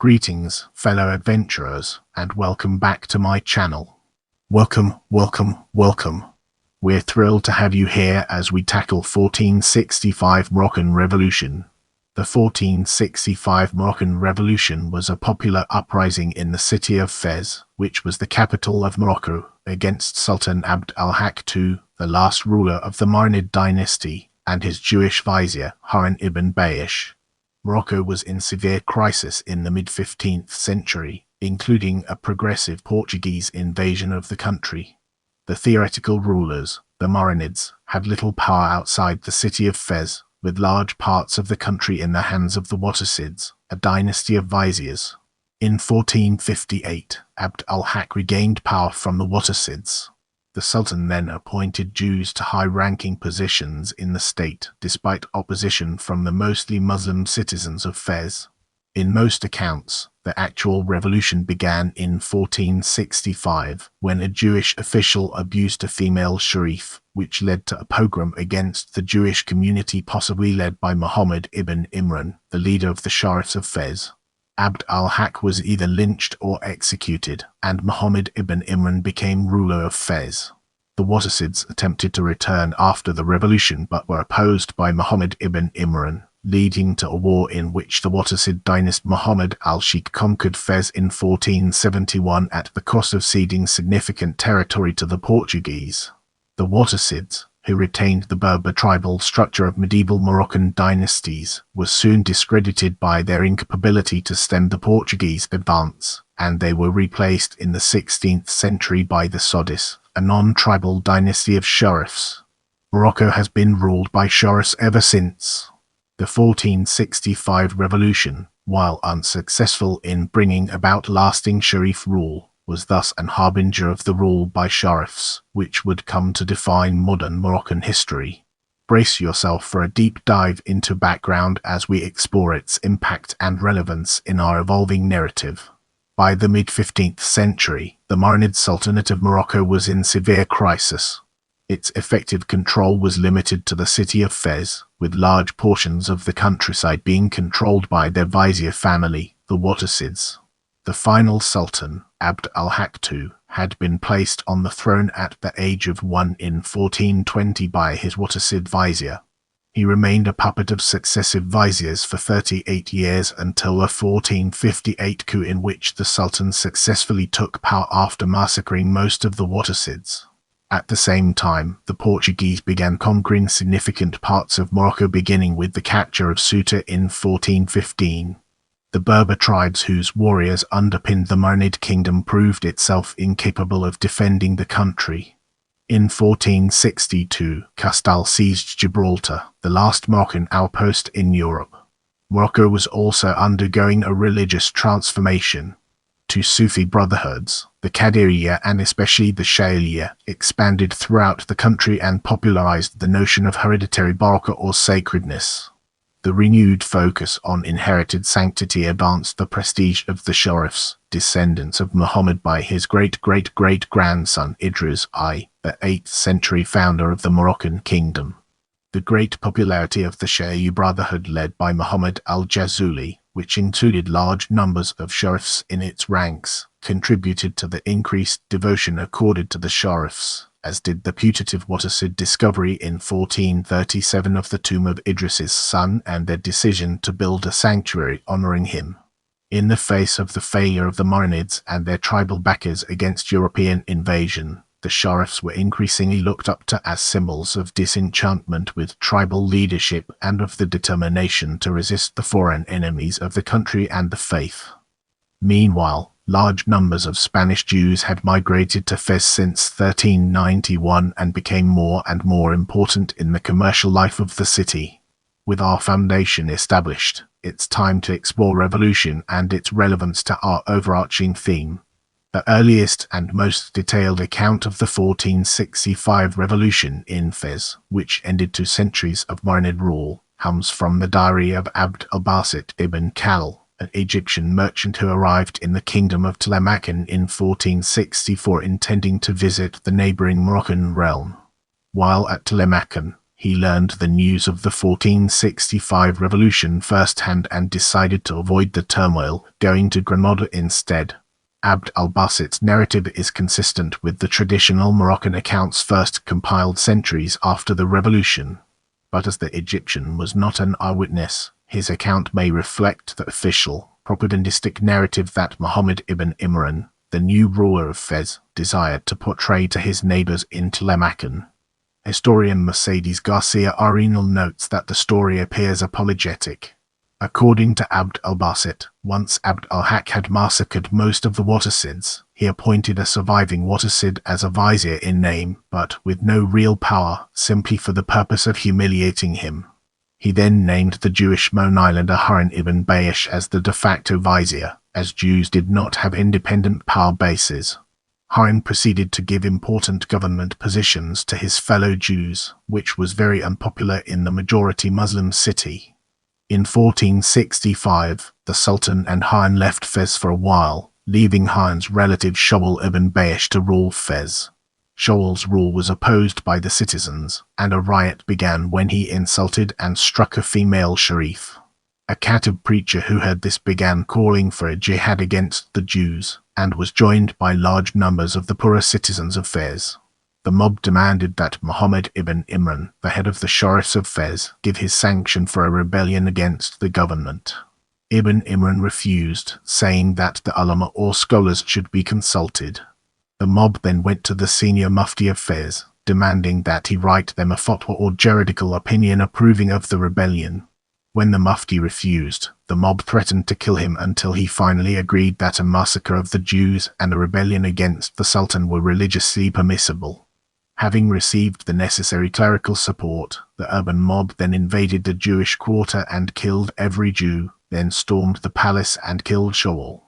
Greetings, fellow adventurers, and welcome back to my channel. Welcome. We're thrilled to have you here as we tackle 1465 Moroccan Revolution. The 1465 Moroccan Revolution was a popular uprising in the city of Fez, which was the capital of Morocco, against Sultan Abd al-Haqq II, the last ruler of the Marinid dynasty, and his Jewish vizier, Harun ibn Batash. Morocco was in severe crisis in the mid-15th century, including a progressive Portuguese invasion of the country. The theoretical rulers, the Marinids, had little power outside the city of Fez, with large parts of the country in the hands of the Wattasids, a dynasty of viziers. In 1458, Abd al-Haqq regained power from the Wattasids. The Sultan then appointed Jews to high-ranking positions in the state, despite opposition from the mostly Muslim citizens of Fez. In most accounts, the actual revolution began in 1465, when a Jewish official abused a female sharif, which led to a pogrom against the Jewish community possibly led by Muhammad ibn Imran, the leader of the sharifs of Fez. Abd al-Haqq was either lynched or executed, and Muhammad ibn Imran became ruler of Fez. The Wattasids attempted to return after the revolution but were opposed by Muhammad ibn Imran, leading to a war in which the Wattasid dynasty Muhammad al-Sheikh conquered Fez in 1471 at the cost of ceding significant territory to the Portuguese. The Wattasids, who retained the Berber tribal structure of medieval Moroccan dynasties, was soon discredited by their incapability to stem the Portuguese advance, and they were replaced in the 16th century by the Sodis, a non-tribal dynasty of sharifs. Morocco has been ruled by sharifs ever since. The 1465 revolution, while unsuccessful in bringing about lasting sharif rule, was thus an harbinger of the rule by sharifs, which would come to define modern Moroccan history. Brace yourself for a deep dive into background as we explore its impact and relevance in our evolving narrative. By the mid-15th century, the Marinid Sultanate of Morocco was in severe crisis. Its effective control was limited to the city of Fez, with large portions of the countryside being controlled by their vizier family, the Wattasids. The final Sultan, Abd al-Haqq II, had been placed on the throne at the age of 1 in 1420 by his Wattasid vizier. He remained a puppet of successive viziers for 38 years until a 1458 coup in which the Sultan successfully took power after massacring most of the Wattasids. At the same time, the Portuguese began conquering significant parts of Morocco, beginning with the capture of Ceuta in 1415. The Berber tribes whose warriors underpinned the Marinid kingdom proved itself incapable of defending the country. In 1462, Castile seized Gibraltar, the last Moroccan outpost in Europe. Morocco was also undergoing a religious transformation. Two Sufi brotherhoods, the Qadiriyya and especially the Shailiyya, expanded throughout the country and popularized the notion of hereditary baraka or sacredness. The renewed focus on inherited sanctity advanced the prestige of the sharifs, descendants of Muhammad by his great-great-great-grandson Idris I, the 8th century founder of the Moroccan kingdom. The great popularity of the Shailiyya Brotherhood led by Muhammad al-Jazuli, which included large numbers of sharifs in its ranks, contributed to the increased devotion accorded to the sharifs, as did the putative Wattasid discovery in 1437 of the tomb of Idris's son and their decision to build a sanctuary honoring him. In the face of the failure of the Marinids and their tribal backers against European invasion, the sharifs were increasingly looked up to as symbols of disenchantment with tribal leadership and of the determination to resist the foreign enemies of the country and the faith. Meanwhile, large numbers of Spanish Jews had migrated to Fez since 1391 and became more and more important in the commercial life of the city. With our foundation established, it's time to explore revolution and its relevance to our overarching theme. The earliest and most detailed account of the 1465 revolution in Fez, which ended 2 centuries of Marinid rule, comes from the diary of Abd al-Basit ibn Khal, an Egyptian merchant who arrived in the kingdom of Tamerlane in 1464 intending to visit the neighboring Moroccan realm. While at Tamerlane, He learned the news of the 1465 revolution firsthand and decided to avoid the turmoil, going to Granada instead. Abd al-Basit's narrative is consistent with the traditional Moroccan accounts first compiled centuries after the revolution. But as the Egyptian was not an eyewitness, his account may reflect the official, propagandistic narrative that Muhammad ibn Imran, the new ruler of Fez, desired to portray to his neighbors in Tlamacan. Historian Mercedes Garcia Arenal notes that the story appears apologetic. According to Abd al-Basit, once Abd al-Haqq had massacred most of the Wattasids, he appointed a surviving Wattasid as a vizier in name, but with no real power, simply for the purpose of humiliating him. He then named the Jewish Mon islander Harun ibn Batash as the de facto vizier, as Jews did not have independent power bases. Harun proceeded to give important government positions to his fellow Jews, which was very unpopular in the majority Muslim city. In 1465, the Sultan and Harun left Fez for a while, leaving Harun's relative Shaul ibn Batash to rule Fez. Shaul's rule was opposed by the citizens, and a riot began when he insulted and struck a female sharif. A Khatib preacher who heard this began calling for a jihad against the Jews, and was joined by large numbers of the poorer citizens of Fez. The mob demanded that Muhammad ibn Imran, the head of the sharifs of Fez, give his sanction for a rebellion against the government. Ibn Imran refused, saying that the ulama or scholars should be consulted. The mob then went to the senior mufti of Fez, demanding that he write them a fatwa or juridical opinion approving of the rebellion. When the mufti refused, the mob threatened to kill him until he finally agreed that a massacre of the Jews and a rebellion against the Sultan were religiously permissible. Having received the necessary clerical support, the urban mob then invaded the Jewish quarter and killed every Jew, then stormed the palace and killed Shaul.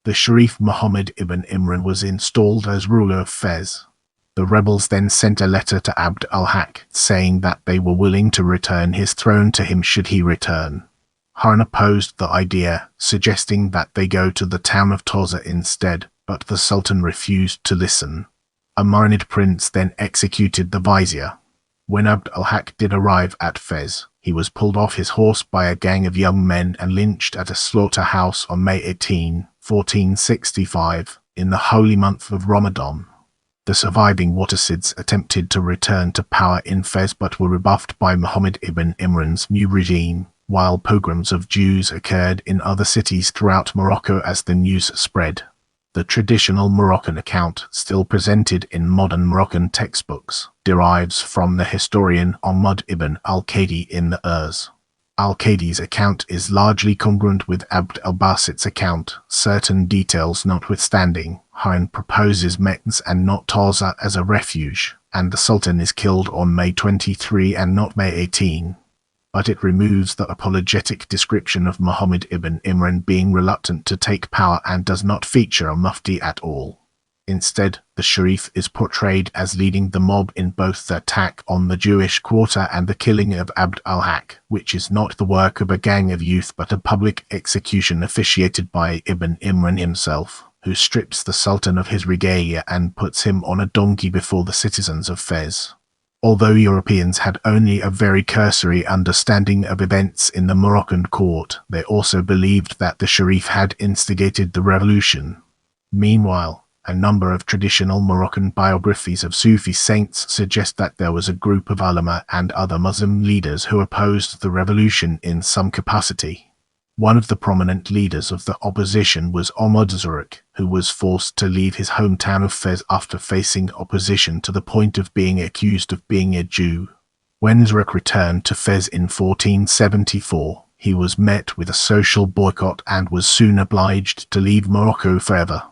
The Sharif Muhammad ibn Imran was installed as ruler of Fez. The rebels then sent a letter to Abd al-Haqq saying that they were willing to return his throne to him should he return. Harun opposed the idea, suggesting that they go to the town of Toza instead, but the Sultan refused to listen. A Marinid prince then executed the vizier. When Abd al-Haqq did arrive at Fez, he was pulled off his horse by a gang of young men and lynched at a slaughterhouse on May 18, 1465, in the holy month of Ramadan. The surviving Wattasids attempted to return to power in Fez but were rebuffed by Muhammad ibn Imran's new regime, while pogroms of Jews occurred in other cities throughout Morocco as the news spread. The traditional Moroccan account, still presented in modern Moroccan textbooks, derives from the historian Ahmad ibn al-Qadi in the Urs. Al-Qadi's account is largely congruent with Abd al-Basit's account, certain details notwithstanding. Harun proposes Metz and not Taza as a refuge, and the Sultan is killed on May 23 and not May 18. But it removes the apologetic description of Muhammad ibn Imran being reluctant to take power and does not feature a mufti at all. Instead, the sharif is portrayed as leading the mob in both the attack on the Jewish quarter and the killing of Abd al-Haqq, which is not the work of a gang of youth but a public execution officiated by Ibn Imran himself, who strips the Sultan of his regalia and puts him on a donkey before the citizens of Fez. Although Europeans had only a very cursory understanding of events in the Moroccan court, they also believed that the sharif had instigated the revolution. Meanwhile, a number of traditional Moroccan biographies of Sufi saints suggest that there was a group of ulama and other Muslim leaders who opposed the revolution in some capacity. One of the prominent leaders of the opposition was Ahmad Zurek, who was forced to leave his hometown of Fez after facing opposition to the point of being accused of being a Jew. When Zurek returned to Fez in 1474, he was met with a social boycott and was soon obliged to leave Morocco forever.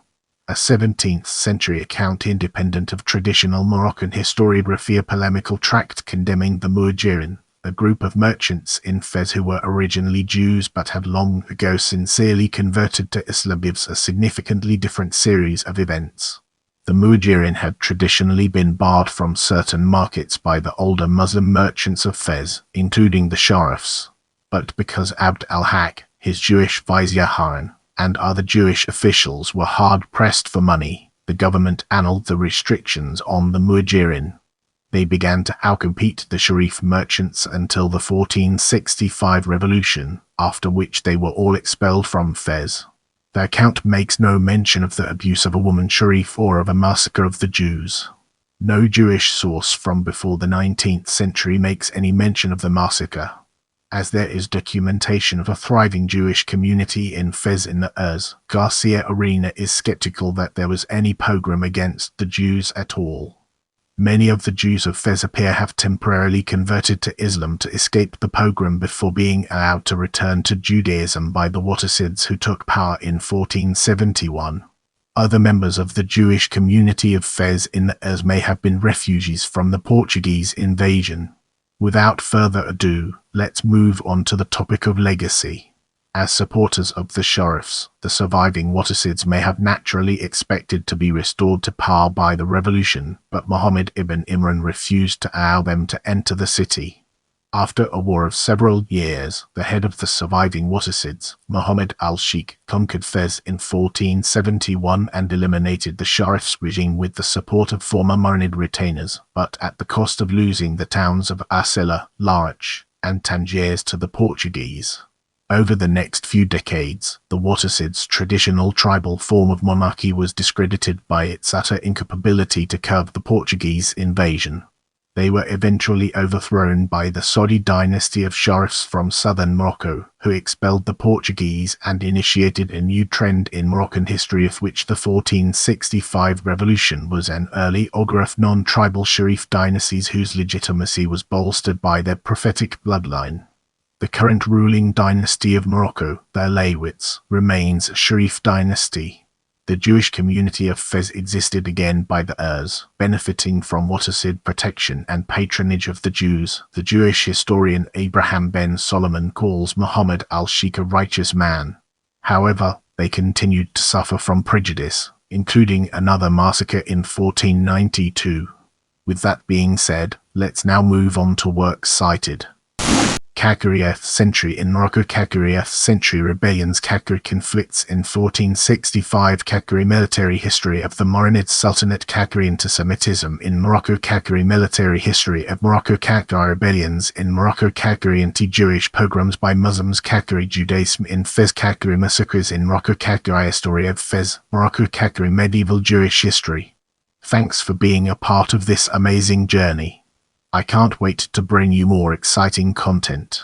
A 17th-century account independent of traditional Moroccan historiography, a polemical tract condemning the Muhajirin, a group of merchants in Fez who were originally Jews but had long ago sincerely converted to Islam, gives a significantly different series of events. The Muhajirin had traditionally been barred from certain markets by the older Muslim merchants of Fez, including the sharifs. But because Abd al-Haqq, his Jewish vizier Harun, and other Jewish officials were hard-pressed for money, the government annulled the restrictions on the Muhajirin. They began to outcompete the sharif merchants until the 1465 revolution, after which they were all expelled from Fez. The account makes no mention of the abuse of a woman sharif or of a massacre of the Jews. No Jewish source from before the 19th century makes any mention of the massacre. As there is documentation of a thriving Jewish community in Fez in the Urs, Garcia Arena is skeptical that there was any pogrom against the Jews at all. Many of the Jews of Fez appear have temporarily converted to Islam to escape the pogrom before being allowed to return to Judaism by the Wattasids who took power in 1471. Other members of the Jewish community of Fez in the Urs may have been refugees from the Portuguese invasion. Without further ado, let's move on to the topic of legacy. As supporters of the sharifs, the surviving Wattasids may have naturally expected to be restored to power by the revolution, but Muhammad ibn Imran refused to allow them to enter the city. After a war of several years, the head of the surviving Wattasids, Muhammad al-Haqq, conquered Fez in 1471 and eliminated the sharifs regime with the support of former Marinid retainers, but at the cost of losing the towns of Asila, lynched, and Tangiers to the Portuguese. Over the next few decades, the Wattasids' traditional tribal form of monarchy was discredited by its utter incapability to curb the Portuguese invasion. They were eventually overthrown by the Saudi dynasty of sharifs from southern Morocco, who expelled the Portuguese and initiated a new trend in Moroccan history, of which the 1465 revolution was an early augur of non-tribal sharif dynasties whose legitimacy was bolstered by their prophetic bloodline. The current ruling dynasty of Morocco, the Alawites, remains a sharif dynasty. The Jewish community of Fez existed again by the Urs, benefiting from Wattassid protection and patronage of the Jews. The Jewish historian Abraham ben Solomon calls Muhammad al-Haqq a righteous man. However, they continued to suffer from prejudice, including another massacre in 1492. With that being said, let's now move on to works cited. Kakariyeth century in Morocco. Kakariyeth century rebellions. Kakari conflicts in 1465. Kakari military history of the Marinids. Sultanate. Kakari anti-Semitism in Morocco. Kakari military history of Morocco. Kakari rebellions in Morocco. Kakari anti-Jewish pogroms by Muslims. Kakari Judaism in Fez. Kakari massacres in Morocco. Kakari history of Fez, Morocco. Kakari medieval Jewish history. Thanks for being a part of this amazing journey. I can't wait to bring you more exciting content.